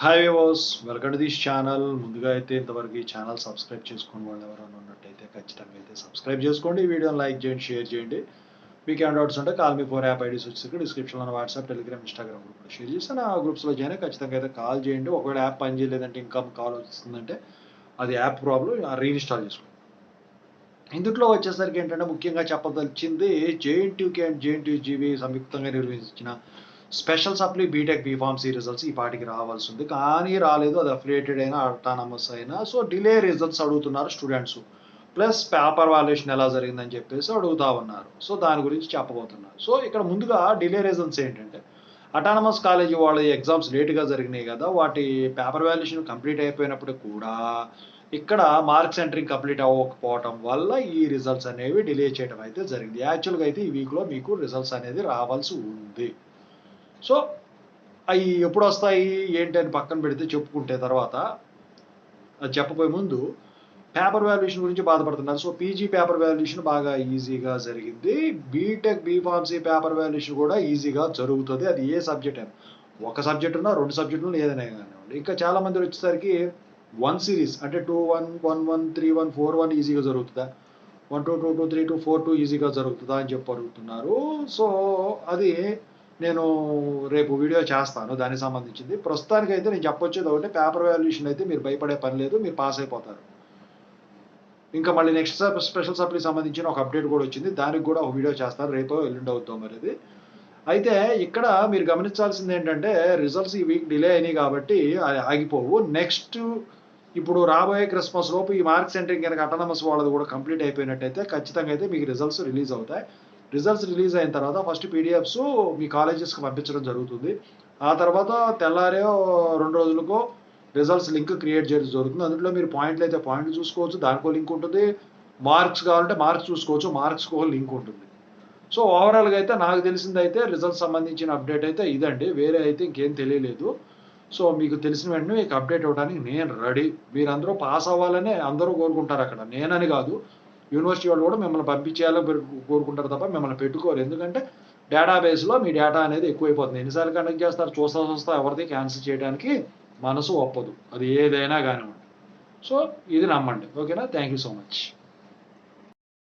Hi viewers, welcome to this channel. ముందుగా అయితే ఇంతవరకు ఈ ఛానల్ సబ్స్క్రైబ్ చేసుకుని వాళ్ళు ఎవరైనా ఉన్నట్టయితే ఖచ్చితంగా అయితే సబ్స్క్రైబ్ చేసుకోండి. ఈ వీడియోని లైక్ చేయండి, షేర్ చేయండి. మీకు ఏమైనా డౌట్స్ ఉంటే కాల్ మీ 4 యాప్ ఐడీస్ వచ్చి డిస్క్రిప్షన్లో వాట్సాప్, టెలిగ్రామ్, ఇన్స్టాగ్రామ్ గ్రూప్లో షేర్ చేస్తాను. ఆ గ్రూప్స్లో జాయిన్ అయ్యి ఖచ్చితంగా అయితే కాల్ చేయండి. ఒకవేళ యాప్ పని చేయలేదంటే ఇన్కమ్ కాల్ వస్తుందంటే అది యాప్ ప్రాబ్లం, రీఇన్స్టాల్ చేసుకోండి. ఇందులో వచ్చేసరికి ఏంటంటే ముఖ్యంగా చెప్పదలిచింది జేఎన్టీయూకే అండ్ జేఎన్టీయూజీబీ సంయుక్తంగా నిర్వహించిన special supply B Tech B Pharmacy results ఈ పాటికి రావాల్సి ఉంది, కానీ రాలేదు. అది అఫిలియేటెడ్ అయినా అటానమస్ అయినా సో డిలే రిజల్ట్స్ అడుగుతున్నారు స్టూడెంట్స్. ప్లస్ పేపర్ వాల్యుయేషన్ ఎలా జరిగిందని చెప్పేసి అడుగుతా ఉన్నారు. సో దాని గురించి చెప్పబోతున్నారు. సో ఇక్కడ ముందుగా డిలే రిజల్ట్స్ ఏంటంటే అటానమస్ కాలేజీ వాళ్ళ ఎగ్జామ్స్ లేట్గా జరిగినాయి కదా, వాటి పేపర్ వాల్యుయేషన్ కంప్లీట్ అయిపోయినప్పుడు కూడా ఇక్కడ మార్క్స్ ఎంట్రింగ్ కంప్లీట్ అవ్వకపోవటం వల్ల ఈ రిజల్ట్స్ అనేవి డిలే చేయడం అయితే జరిగింది. యాక్చువల్గా అయితే ఈ వీక్లో మీకు రిజల్ట్స్ అనేది రావాల్సి ఉంది. సో అవి ఎప్పుడు వస్తాయి ఏంటి అని పక్కన పెడితే చెప్పుకుంటే తర్వాత అది చెప్పబోయే ముందు పేపర్ వాల్యుయేషన్ గురించి బాధపడుతున్నారు. సో పీజీ పేపర్ వాల్యుయేషన్ బాగా ఈజీగా జరిగింది. బీటెక్ బీఫార్మసీ పేపర్ వాల్యుయేషన్ కూడా ఈజీగా జరుగుతుంది. అది ఏ సబ్జెక్ట్ అయినా, ఒక సబ్జెక్ట్ ఉన్నా 2 సబ్జెక్టులు ఏదైనా కానివ్వండి. ఇంకా చాలా మంది వచ్చేసరికి 1 సిరీస్ అంటే 2-1, 1-1, 3-1, 4-1 ఈజీగా జరుగుతుందా, 1-2, 2-2, 3-2, 4-2 ఈజీగా జరుగుతుందా అని చెప్పి అడుగుతున్నారు. సో అది నేను రేపు వీడియో చేస్తాను దానికి సంబంధించింది. ప్రస్తుతానికైతే నేను చెప్పొచ్చేది ఒకటి, పేపర్ వాల్యుయేషన్ అయితే మీరు భయపడే పని లేదు, మీరు పాస్ అయిపోతారు. ఇంకా మళ్ళీ నెక్స్ట్ స్పెషల్ సప్లీ సంబంధించిన ఒక అప్డేట్ కూడా వచ్చింది, దానికి కూడా ఒక వీడియో చేస్తాను, రేపు ఎల్లుండి అవుతాం మరి అది. అయితే ఇక్కడ మీరు గమనించాల్సింది ఏంటంటే రిజల్ట్స్ ఈ వీక్ డిలే అయినాయి కాబట్టి ఆగిపోవు. నెక్స్ట్ ఇప్పుడు రాబోయే క్రిస్మస్ లోపు ఈ మార్క్స్ ఎంట్రింగ్ కనుక అటానమస్ వాళ్ళది కూడా కంప్లీట్ అయిపోయినట్టయితే ఖచ్చితంగా అయితే మీకు రిజల్ట్స్ రిలీజ్ అవుతాయి. రిజల్ట్స్ రిలీజ్ అయిన తర్వాత ఫస్ట్ పీడిఎఫ్స్ మీ కాలేజెస్కి పంపించడం జరుగుతుంది. ఆ తర్వాత తెల్లారే 2 రోజులకో రిజల్ట్స్ లింక్ క్రియేట్ చేయడం జరుగుతుంది. అందులో మీరు పాయింట్లు అయితే పాయింట్లు చూసుకోవచ్చు, దానికో లింక్ ఉంటుంది. మార్క్స్ కావాలంటే మార్క్స్ చూసుకోవచ్చు, మార్క్స్కో లింక్ ఉంటుంది. సో ఓవరాల్గా అయితే నాకు తెలిసింది అయితే రిజల్ట్స్ సంబంధించిన అప్డేట్ అయితే ఇదండి, వేరే అయితే ఇంకేం తెలియలేదు. సో మీకు తెలిసిన వెంటనే మీకు అప్డేట్ ఇవ్వడానికి నేను రెడీ. మీరందరూ పాస్ అవ్వాలని అందరూ కోరుకుంటారు అక్కడ, నేనని కాదు. యూనివర్సిటీ వాళ్ళు కూడా మిమ్మల్ని పంపించేయాలని కోరుకుంటారు తప్ప మిమ్మల్ని పెట్టుకోరు. ఎందుకంటే డేటాబేస్లో మీ డేటా అనేది ఎక్కువైపోతుంది. ఎన్నిసార్లు కండక్ట్ చేస్తారు, చూస్తా ఎవరిది క్యాన్సిల్ చేయడానికి మనసు ఒప్పదు, అది ఏదైనా కానివ్వండి. సో ఇది నమ్మండి. ఓకేనా? Thank you so much.